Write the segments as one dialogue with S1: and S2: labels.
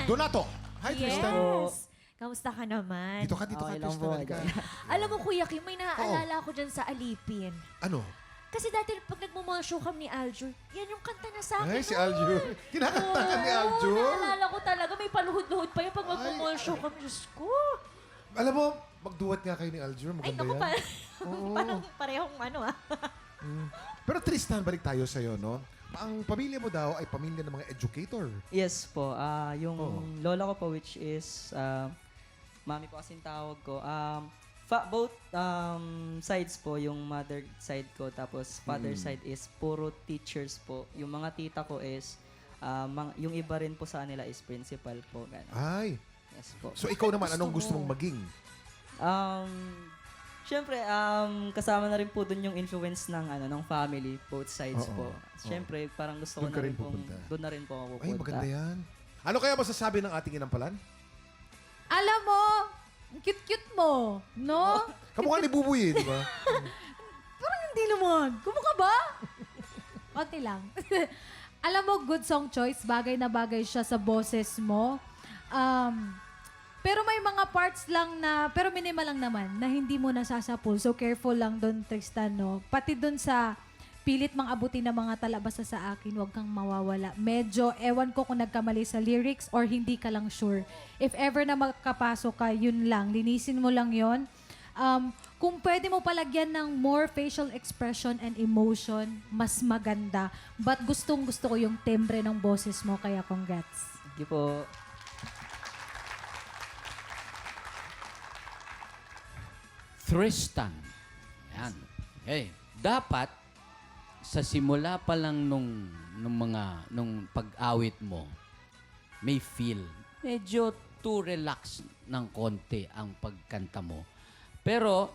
S1: Donato. Hi, Tristan.
S2: Yes. Kamusta ka naman?
S1: Dito ka,
S3: Okay lang
S1: Tristan.
S3: po.
S1: Halika.
S2: Alam mo, Kuya Kim, may naaalala ako dyan sa Alipin.
S1: Ano?
S2: Kasi dati pag nagmamall show kami ni Aljur, yan yung kanta na sa akin.
S1: Ay, si Aljur. Kinakanta ka ni Aljur.
S2: Naalala ko talaga, may paluhod-luhod pa yun pag magmamall show kami. Diyos ko.
S1: Alam mo, magduwat nga kayo ni Aljur.
S2: Ay,
S1: Maganda
S2: naku,
S1: yan.
S2: parang parehong ano ah.
S1: Pero Tristan, balik tayo sa'yo, no? Ang pamilya mo daw ay pamilya ng mga educator.
S3: Yes po. Yung
S1: Oo.
S3: lola ko po, which is, mami po kasing tawag ko. Both sides po, yung mother side ko, tapos father side is puro teachers po. Yung mga tita ko is, yung iba rin po sa kanila is principal po. Ganun.
S1: Ay.
S3: Yes po.
S1: So ikaw naman, anong gusto mong maging?
S3: Siyempre, kasama na rin po dun yung influence ng family, both sides
S1: Oo,
S3: po.
S1: oo.
S3: Siyempre, parang gusto ko
S1: Doon ka
S3: na
S1: rin
S3: rin pong,
S1: pupunta.
S3: doon na rin po ako
S1: Ay,
S3: pupunta.
S1: maganda yan. Ano kaya masasabi ng ating inampalan?
S4: Alam mo, ang cute-cute mo, no?
S1: Kamukha ni Buboy eh, di ba?
S4: Parang hindi naman. Kumukha ba? Konti lang. Alam mo, good song choice. Bagay na bagay siya sa boses mo. Pero may mga parts lang na, pero minimal lang naman, na hindi mo nasasapul. So careful lang doon, Tristan, no? Pati doon sa pilit mang abutin ng mga talabasa sa akin, huwag kang mawawala. Medyo, ewan ko kung nagkamali sa lyrics or hindi ka lang sure. If ever na magkapasok ka, yun lang. Linisin mo lang yun. Kung pwede mo palagyan ng more facial expression and emotion, mas maganda. But gustong-gusto ko yung timbre ng boses mo, kaya congrats.
S3: Thank you po.
S5: Tristan. Yan. Okay. Dapat, sa simula pa lang nung pag-awit mo, may feel. Medyo too relax ng konti ang pagkanta mo. Pero,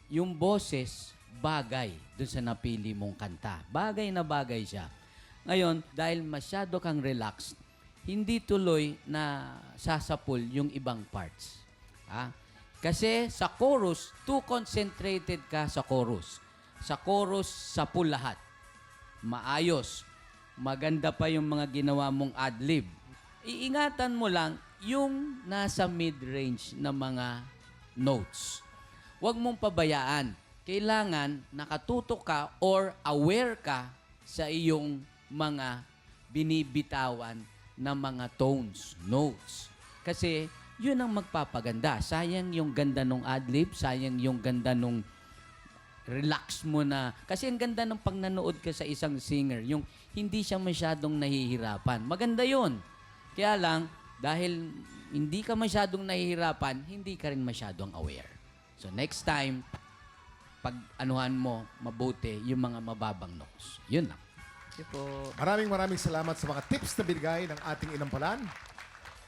S5: yung boses, bagay dun sa napili mong kanta. Bagay na bagay siya. Ngayon, dahil masyado kang relaxed, hindi tuloy na sasapul yung ibang parts. Kasi sa chorus, too concentrated ka sa chorus. Sa chorus, sapul lahat. Maayos. Maganda pa yung mga ginawa mong adlib. Iingatan mo lang yung nasa mid-range na mga notes. Huwag mong pabayaan. Kailangan nakatutok ka or aware ka sa iyong mga binibitawan na mga tones, notes. Kasi yun ang magpapaganda. Sayang yung ganda nung adlib, sayang yung ganda nung relax mo na. Kasi ang ganda ng pag nanood ka sa isang singer, yung hindi siya masyadong nahihirapan. Maganda yun. Kaya lang, dahil hindi ka masyadong nahihirapan, hindi ka rin masyadong aware. So next time, pag anuhan mo, mabuti yung mga mababang notes. Yun lang.
S3: Thank you po.
S1: Maraming salamat sa mga tips na binigay ng ating inampalan.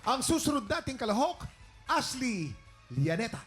S1: Ang susunod nating kalahok, Ashley Lianeta.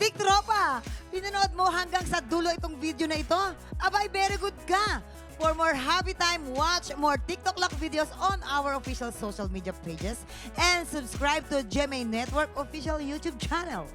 S6: Big Tropa, pinanood mo hanggang sa dulo itong video na ito? Abay, very good ka! For more happy time, watch more TikTok Lock videos on our official social media pages and subscribe to GMA Network official YouTube channel.